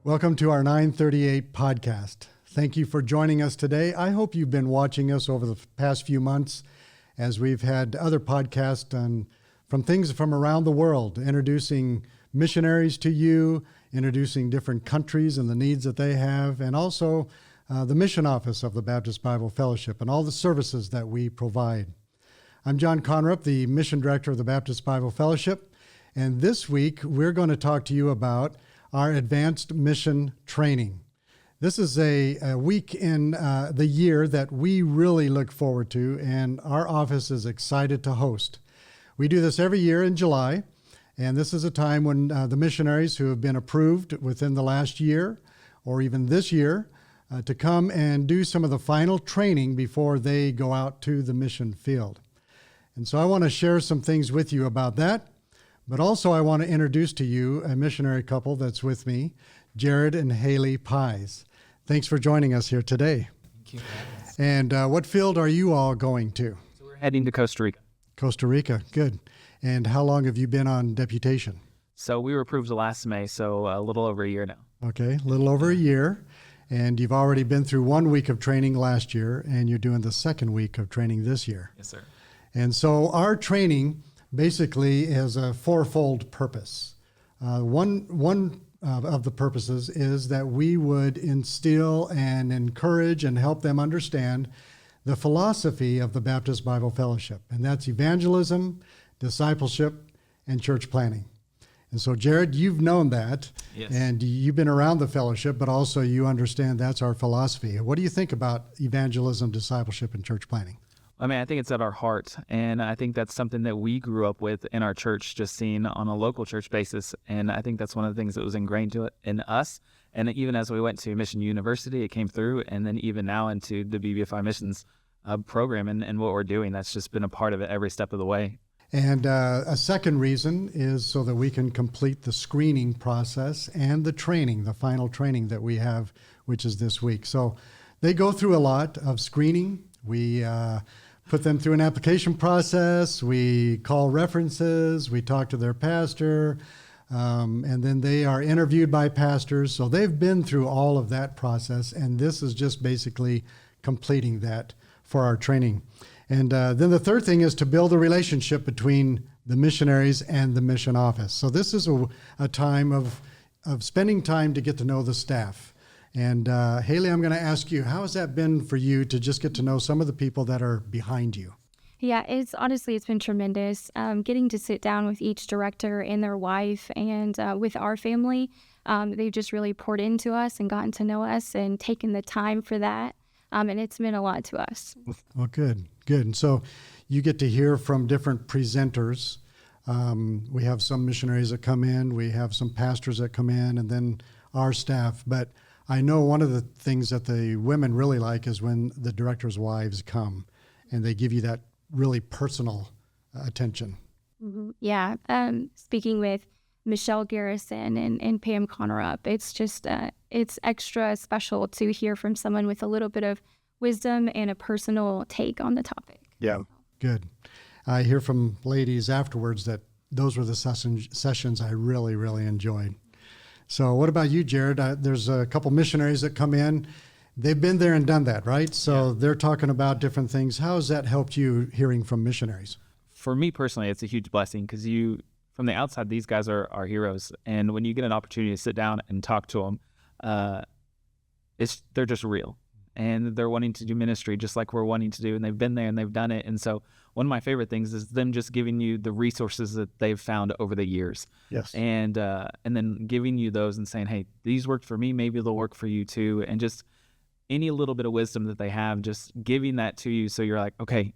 Welcome to our 938 podcast. Thank you for joining us today. I hope you've been watching us over the past few months as we've had other podcasts from things from around the world, introducing missionaries to you, introducing different countries and the needs that they have, and also the mission office of the Baptist Bible Fellowship and all the services that we provide. I'm John Konnerup, the mission director of the Baptist Bible Fellowship, and this week we're going to talk to you about our advanced mission training. This is a week in the year that we really look forward to, and our office is excited to host. We do this every year in July, and this is a time when the missionaries who have been approved within the last year or even this year to come and do some of the final training before they go out to the mission field. And so I want to share some things with you about that. But also I want to introduce to you a missionary couple that's with me, Jared and Haley Paiz. Thanks for joining us here today. Thank you. And what field are you all going to? So we're heading to Costa Rica. Costa Rica, good. And how long have you been on deputation? So we were approved last May, so a little over a year now. Okay, a little over a year. And you've already been through 1 week of training last year, and you're doing the second week of training this year. Yes, sir. And so our training basically has a fourfold purpose. One of the purposes is that we would instill and encourage and help them understand the philosophy of the Baptist Bible Fellowship, and that's evangelism, discipleship, and church planning. And so, Jared, you've known that, Yes. And you've been around the fellowship, but also you understand that's our philosophy. What do you think about evangelism, discipleship, and church planning? I mean, I think it's at our heart, and I think that's something that we grew up with in our church, just seeing on a local church basis, and I think that's one of the things that was ingrained in us, and even as we went to Mission University, it came through, and then even now into the BBFI missions program and what we're doing, that's just been a part of it every step of the way. And a second reason is so that we can complete the screening process and the training, the final training that we have, which is this week. So they go through a lot of screening. We put them through an application process. We call references. We talk to their pastor. And then they are interviewed by pastors. So they've been through all of that process. And this is just basically completing that for our training. And then the third thing is to build a relationship between the missionaries and the mission office. So this is a time of spending time to get to know the staff. And Haley, I'm going to ask you, how has that been for you to just get to know some of the people that are behind you? Yeah, it's been tremendous. Getting to sit down with each director and their wife and with our family, they've just really poured into us and gotten to know us and taken the time for that. And it's meant a lot to us. Well, good. And so you get to hear from different presenters. We have some missionaries that come in, we have some pastors that come in, and then our staff. But I know one of the things that the women really like is when the directors' wives come and they give you that really personal attention. Mm-hmm. Yeah. Speaking with Michelle Garrison and Pam Konnerup, it's just, it's extra special to hear from someone with a little bit of wisdom and a personal take on the topic. Yeah. Good. I hear from ladies afterwards that those were the sessions I really, really enjoyed. So what about you, Jared? There's a couple missionaries that come in. They've been there and done that, right? So They're talking about different things. How has that helped you hearing from missionaries? For me personally, it's a huge blessing because from the outside, these guys are our heroes. And when you get an opportunity to sit down and talk to them, they're just real. And they're wanting to do ministry just like we're wanting to do. And they've been there and they've done it. And so one of my favorite things is them just giving you the resources that they've found over the years. Yes. And then giving you those and saying, hey, these worked for me. Maybe they'll work for you too. And just any little bit of wisdom that they have, just giving that to you. So you're like, okay,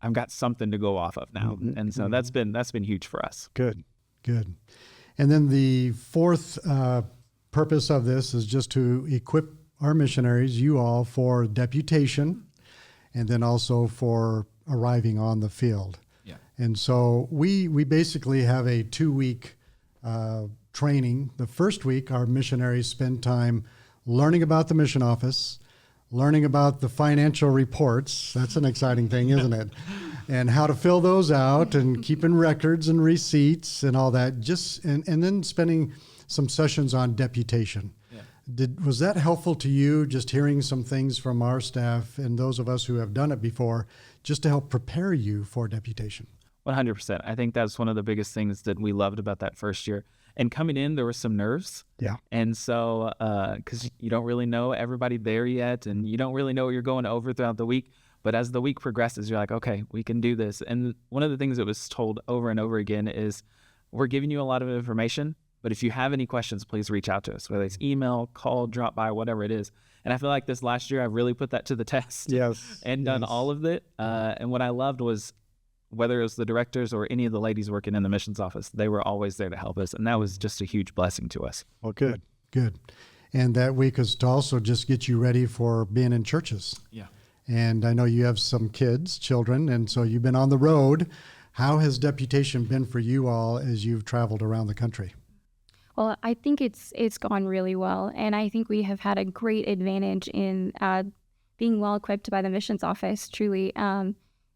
I've got something to go off of now. Mm-hmm. And so that's been huge for us. Good. And then the fourth purpose of this is just to equip our missionaries, you all, for deputation and then also for arriving on the field. Yeah. And so we basically have a 2-week training. The first week, our missionaries spend time learning about the mission office, learning about the financial reports. That's an exciting thing, isn't it? And how to fill those out and keeping records and receipts and all that. And then spending some sessions on deputation. Was that helpful to you, just hearing some things from our staff and those of us who have done it before, just to help prepare you for deputation? 100%. I think that's one of the biggest things that we loved about that first year. And coming in, there were some nerves. Yeah. And so, because you don't really know everybody there yet, and you don't really know what you're going over throughout the week. But as the week progresses, you're like, okay, we can do this. And one of the things that was told over and over again is, we're giving you a lot of information, but if you have any questions, please reach out to us, whether it's email, call, drop by, whatever it is. And I feel like this last year, I really put that to the test. Yes. And done all of it. And what I loved was, whether it was the directors or any of the ladies working in the missions office, they were always there to help us. And that was just a huge blessing to us. Well, good. And that week is to also just get you ready for being in churches. Yeah. And I know you have some children, and so you've been on the road. How has deputation been for you all as you've traveled around the country? Well, I think it's gone really well, and I think we have had a great advantage in being well equipped by the missions office, truly,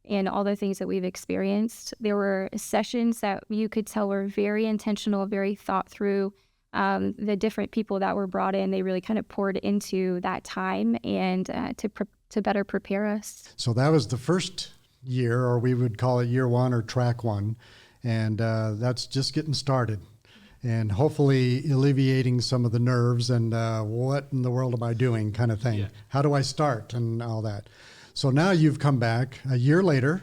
in all the things that we've experienced. There were sessions that you could tell were very intentional, very thought through. The different people that were brought in, they really kind of poured into that time and to better prepare us. So that was the first year, or we would call it year one or track one, and that's just getting started. And hopefully alleviating some of the nerves and what in the world am I doing kind of thing. Yeah. How do I start and all that. So now you've come back a year later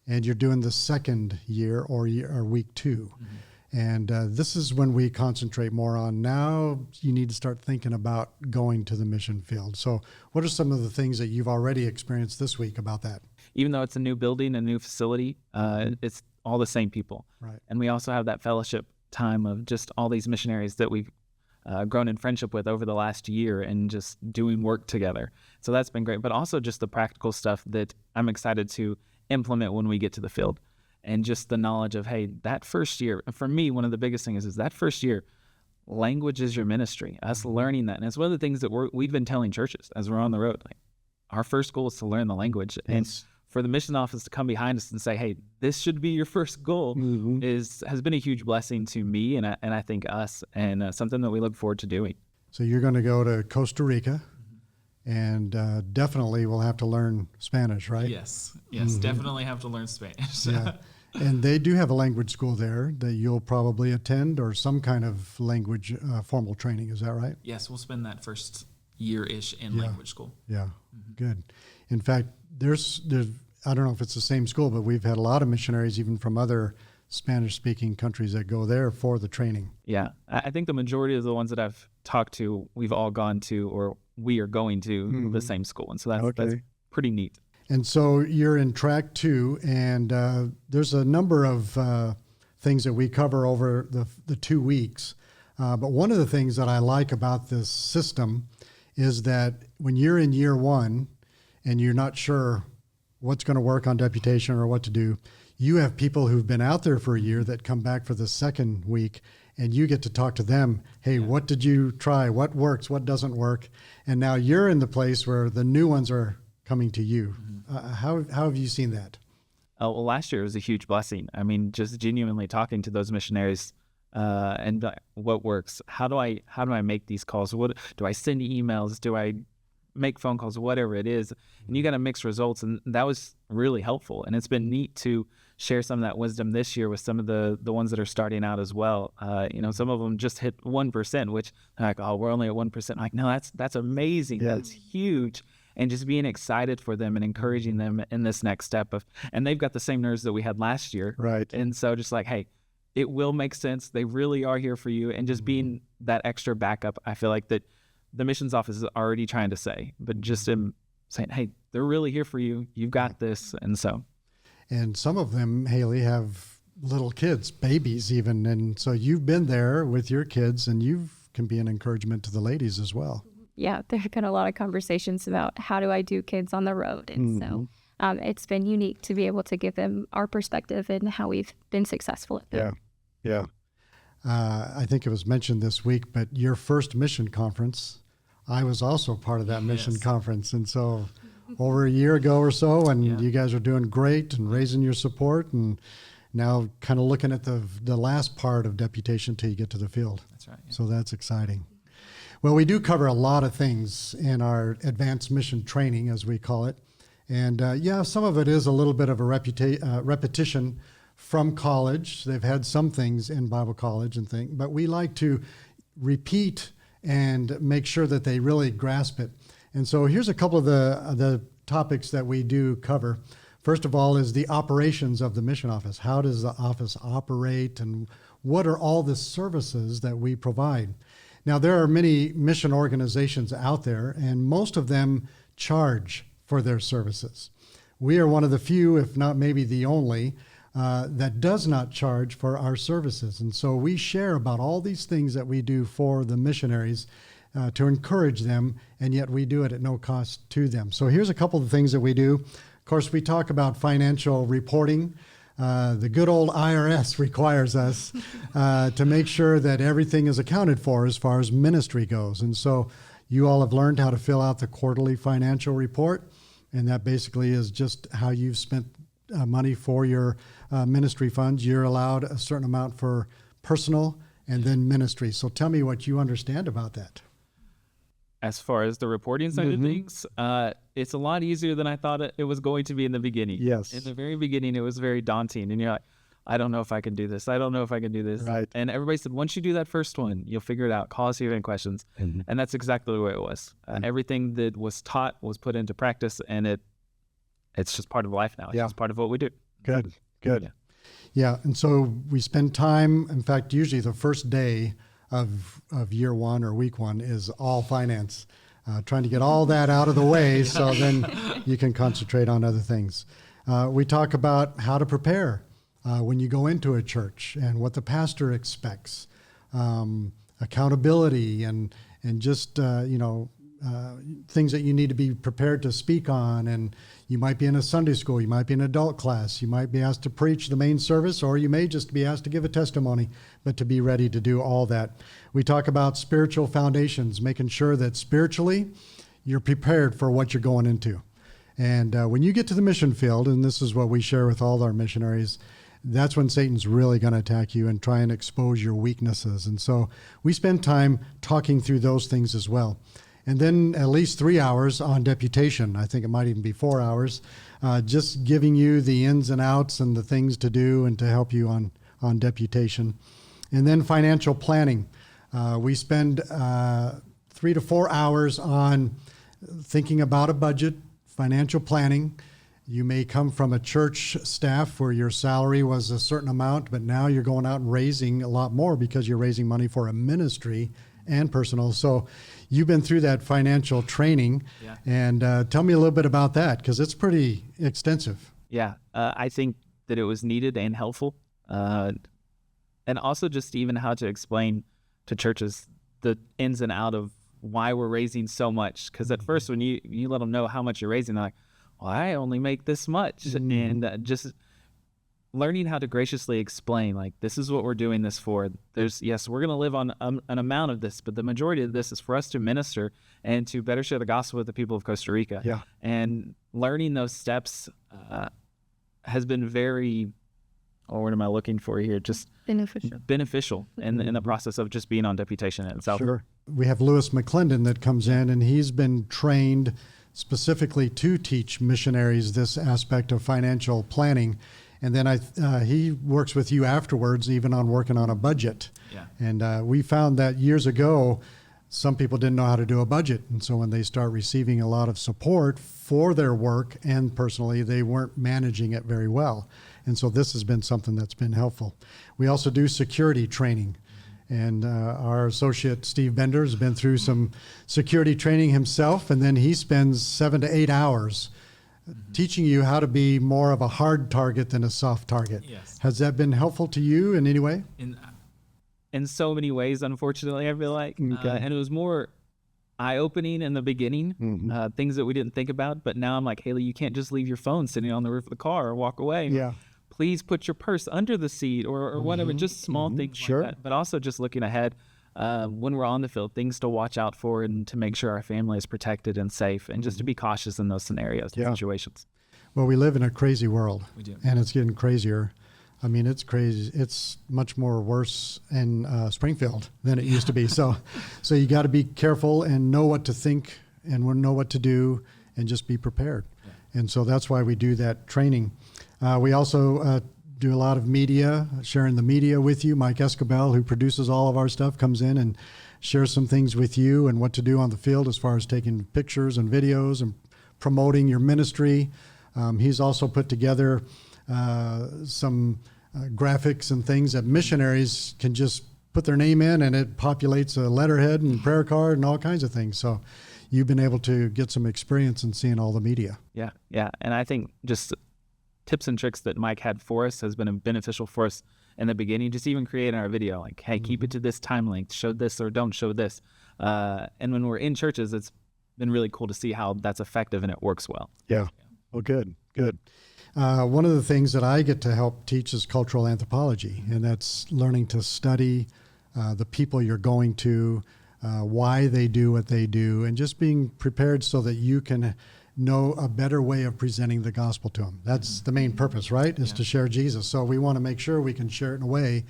and you're doing the second year or week 2. Mm-hmm. And this is when we concentrate more on, now you need to start thinking about going to the mission field. So what are some of the things that you've already experienced this week about that? Even though it's a new building, a new facility, it's all the same people. Right. And we also have that fellowship time of just all these missionaries that we've grown in friendship with over the last year and just doing work together. So that's been great. But also just the practical stuff that I'm excited to implement when we get to the field. And just the knowledge of, hey, that first year, for me, one of the biggest things is that first year, language is your ministry, us learning that. And it's one of the things that we've been telling churches as we're on the road. Like, our first goal is to learn the language. Yes. And for the mission office to come behind us and say, hey, this should be your first goal, has been a huge blessing to me and I think us, and something that we look forward to doing. So you're going to go to Costa Rica, and definitely we'll have to learn Spanish, right? Yes, definitely have to learn Spanish. Yeah. And they do have a language school there that you'll probably attend, or some kind of language formal training. Is that right? Yes, we'll spend that first year-ish in language school. Yeah, good. In fact, there's I don't know if it's the same school, but we've had a lot of missionaries even from other Spanish-speaking countries that go there for the training. Yeah, I think the majority of the ones that I've talked to, we've all gone to, or we are going to the same school. And so that's pretty neat. And so you're in track 2, and there's a number of things that we cover over the 2 weeks. But one of the things that I like about this system is that when you're in year 1 and you're not sure what's going to work on deputation or what to do, you have people who've been out there for a year that come back for the second week, and you get to talk to them. Hey, what did you try? What works? What doesn't work? And now you're in the place where the new ones are coming to you. How have you seen that? Well, last year was a huge blessing. I mean, just genuinely talking to those missionaries and what works. How do I make these calls? What do I send emails? Do I make phone calls? Whatever it is, and you got to mix results, and that was really helpful. And it's been neat to share some of that wisdom this year with some of the ones that are starting out as well. Some of them just hit 1%, which they're like, oh, we're only at 1%. I'm like, no, that's amazing. Yeah. That's huge. And just being excited for them and encouraging them in this next step and they've got the same nerves that we had last year. Right. And so just like, hey, it will make sense. They really are here for you. And just being that extra backup, I feel like that the missions office is already trying to say, but just saying, hey, they're really here for you. You've got this. And so. And some of them, Haley, have little kids, babies even. And so you've been there with your kids, and you can be an encouragement to the ladies as well. Yeah, there have been a lot of conversations about how do I do kids on the road. And so it's been unique to be able to give them our perspective and how we've been successful at that. Yeah. I think it was mentioned this week, but your first mission conference, I was also part of that mission conference. And so over a year ago or so, and you guys are doing great and raising your support, and now kind of looking at the last part of deputation till you get to the field. That's right. Yeah. So that's exciting. Well, we do cover a lot of things in our advanced mission training, as we call it. And some of it is a little bit of a repetition from college. They've had some things in Bible college and things, but we like to repeat and make sure that they really grasp it. And so here's a couple of the topics that we do cover. First of all is the operations of the mission office. How does the office operate, and what are all the services that we provide? Now, there are many mission organizations out there, and most of them charge for their services. We are one of the few, if not maybe the only, that does not charge for our services. And so we share about all these things that we do for the missionaries to encourage them, and yet we do it at no cost to them. So here's a couple of things that we do. Of course, we talk about financial reporting. The good old IRS requires us to make sure that everything is accounted for as far as ministry goes. And so you all have learned how to fill out the quarterly financial report, and that basically is just how you've spent money for your ministry funds. You're allowed a certain amount for personal and then ministry. So tell me what you understand about that. As far as the reporting side of things, it's a lot easier than I thought it was going to be in the beginning. Yes. In the very beginning, it was very daunting. And you're like, I don't know if I can do this. I don't know if I can do this. Right. And everybody said, once you do that first one, you'll figure it out. Call us if you have any questions. And that's exactly the way it was. Everything that was taught was put into practice, and it's just part of life now. It's just part of what we do. Good. Yeah. And so we spend time, in fact, usually the first day of year one or week one is all finance, trying to get all that out of the way so then you can concentrate on other things. We talk about how to prepare when you go into a church and what the pastor expects, accountability and just, things that you need to be prepared to speak on. And you might be in a Sunday school, you might be in an adult class, you might be asked to preach the main service, or you may just be asked to give a testimony, but to be ready to do all that. We talk about spiritual foundations, making sure that spiritually you're prepared for what you're going into. And when you get to the mission field, and this is what we share with all our missionaries, that's when Satan's really going to attack you and try and expose your weaknesses. And so we spend time talking through those things as well. And then at least 3 hours on deputation. I think it might even be 4 hours, just giving you the ins and outs and the things to do and to help you on deputation. And then financial planning. We spend 3 to 4 hours on thinking about a budget, financial planning. You may come from a church staff where your salary was a certain amount, but now you're going out and raising a lot more because you're raising money for a ministry and personal. So you've been through that financial training, and tell me a little bit about that, because it's pretty extensive. Yeah, I think that it was needed and helpful. And also just even how to explain to churches the ins and out of why we're raising so much. Because at first when you let them know how much you're raising, they're like, well, I only make this much. And just learning how to graciously explain, like, this is what we're doing this for. Yes, we're going to live on an amount of this, but the majority of this is for us to minister and to better share the gospel with the people of Costa Rica. Yeah. And learning those steps has been very, what am I looking for here? Just beneficial in the process of just being on deputation in itself. Sure. We have Lewis McClendon that comes in, and he's been trained specifically to teach missionaries this aspect of financial planning. And then he works with you afterwards, even on working on a budget. Yeah. And we found that years ago, some people didn't know how to do a budget. And so when they start receiving a lot of support for their work and personally, they weren't managing it very well. And so this has been something that's been helpful. We also do security training. And our associate, Steve Bender, has been through some security training himself. And then he spends 7 to 8 hours teaching you how to be more of a hard target than a soft target. Yes. Has that been helpful to you in any way? In so many ways, unfortunately, I feel like. Okay. And it was more eye-opening in the beginning, things that we didn't think about. But now I'm like, Haley, you can't just leave your phone sitting on the roof of the car or walk away. Yeah. Please put your purse under the seat or whatever, just small things Sure. like that. But also just looking ahead when we're on the field, things to watch out for and to make sure our family is protected and safe, and just to be cautious in those scenarios and situations. Well, we live in a crazy world. We do. And it's getting crazier. I mean, it's crazy. It's much more worse in Springfield than it used to be. So you got to be careful and know what to think and know what to do and just be prepared. Yeah. And so that's why we do that training. We also do a lot of media, sharing the media with you. Mike Escobel, who produces all of our stuff, comes in and shares some things with you and what to do on the field as far as taking pictures and videos and promoting your ministry. He's also put together some graphics and things that missionaries can just put their name in, and it populates a letterhead and prayer card and all kinds of things. So you've been able to get some experience in seeing all the media. Yeah. And I think just tips and tricks that Mike had for us has been beneficial for us in the beginning, just even creating our video, like, hey, keep it to this time length, show this or don't show this. And when we're in churches, it's been really cool to see how that's effective and it works well. Yeah. Well, good. One of the things that I get to help teach is cultural anthropology, and that's learning to study the people you're going to, why they do what they do, and just being prepared so that you can know a better way of presenting the gospel to them. That's the main purpose, right? Is to share Jesus. So we want to make sure we can share it in a way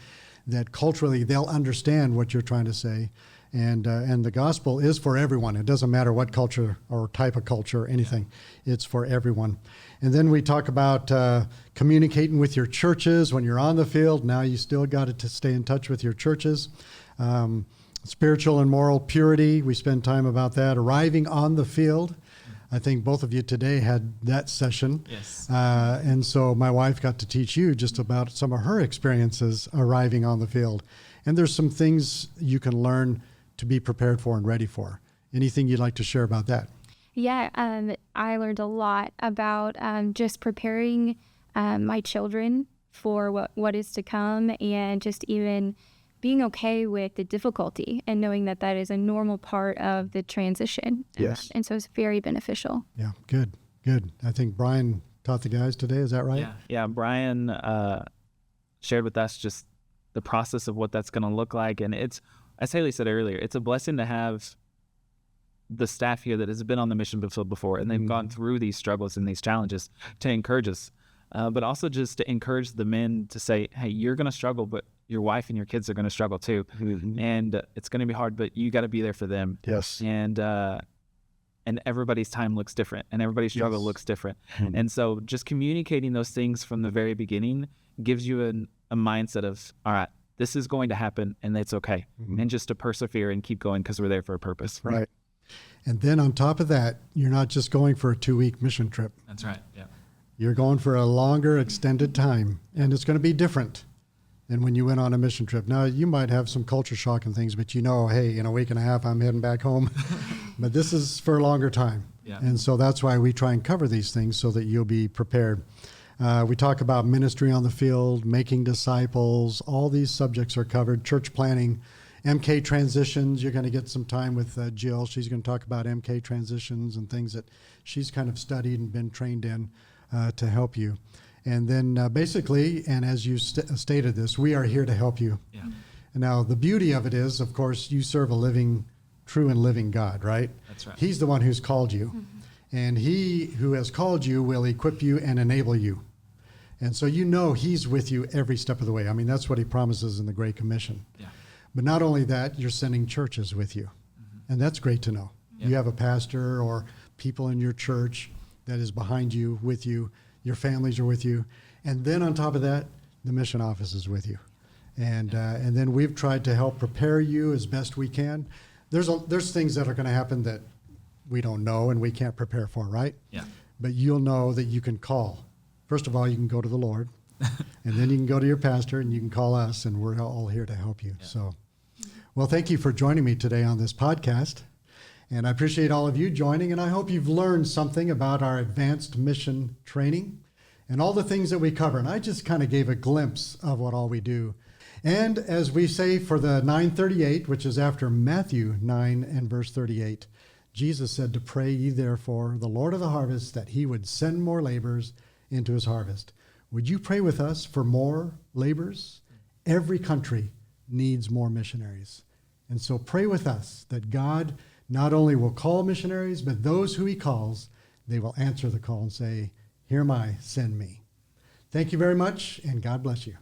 that culturally they'll understand what you're trying to say. And the gospel is for everyone. It doesn't matter what culture or type of culture or anything. It's for everyone. And then we talk about communicating with your churches when you're on the field. Now you still got to stay in touch with your churches. Spiritual and moral purity. We spend time about that. Arriving on the field. I think both of you today had that session. Yes. And so my wife got to teach you just about some of her experiences arriving on the field. And there's some things you can learn to be prepared for and ready for. Anything you'd like to share about that? Yeah, I learned a lot about just preparing my children for what is to come, and just even being okay with the difficulty and knowing that that is a normal part of the transition. Yes. And so it's very beneficial. Yeah, good. I think Brian taught the guys today, is that right? Yeah, Brian shared with us just the process of what that's going to look like. And it's, as Haley said earlier, it's a blessing to have the staff here that has been on the mission field before, and they've gone through these struggles and these challenges to encourage us, but also just to encourage the men to say, hey, you're going to struggle, but your wife and your kids are going to struggle too. And it's going to be hard, but you got to be there for them. Yes. And everybody's time looks different, and everybody's struggle looks different. And so just communicating those things from the very beginning gives you a mindset of, all right, this is going to happen and it's okay. And just to persevere and keep going because we're there for a purpose. Right. And then on top of that, you're not just going for a 2-week mission trip. That's right. Yeah. You're going for a longer extended time, and it's going to be different than when you went on a mission trip. Now, you might have some culture shock and things, but hey, in a week and a half, I'm heading back home. But this is for a longer time. Yeah. And so that's why we try and cover these things so that you'll be prepared. We talk about ministry on the field, making disciples. All these subjects are covered. Church planning, MK transitions. You're going to get some time with Jill. She's going to talk about MK transitions and things that she's kind of studied and been trained in to help you. And then basically, and as you stated this, we are here to help you. Yeah. And now the beauty of it is, of course, you serve a true and living God, right? That's right. He's the one who's called you. And he who has called you will equip you and enable you. And so he's with you every step of the way. I mean, that's what he promises in the Great Commission. Yeah. But not only that, you're sending churches with you. And that's great to know. Yeah. You have a pastor or people in your church that is behind you, with you. Your families are with you. And then on top of that, the mission office is with you. And then we've tried to help prepare you as best we can. There's things that are going to happen that we don't know and we can't prepare for, right? Yeah. But you'll know that you can call. First of all, you can go to the Lord, and then you can go to your pastor, and you can call us, and we're all here to help you. Yeah. So, well, thank you for joining me today on this podcast. And I appreciate all of you joining, and I hope you've learned something about our advanced mission training and all the things that we cover. And I just kind of gave a glimpse of what all we do. And as we say for the 9:38, which is after Matthew 9 and verse 38, Jesus said to pray ye therefore the Lord of the harvest that he would send more laborers into his harvest. Would you pray with us for more laborers? Every country needs more missionaries. And so pray with us that God not only will call missionaries, but those who he calls, they will answer the call and say, here am I, send me. Thank you very much, and God bless you.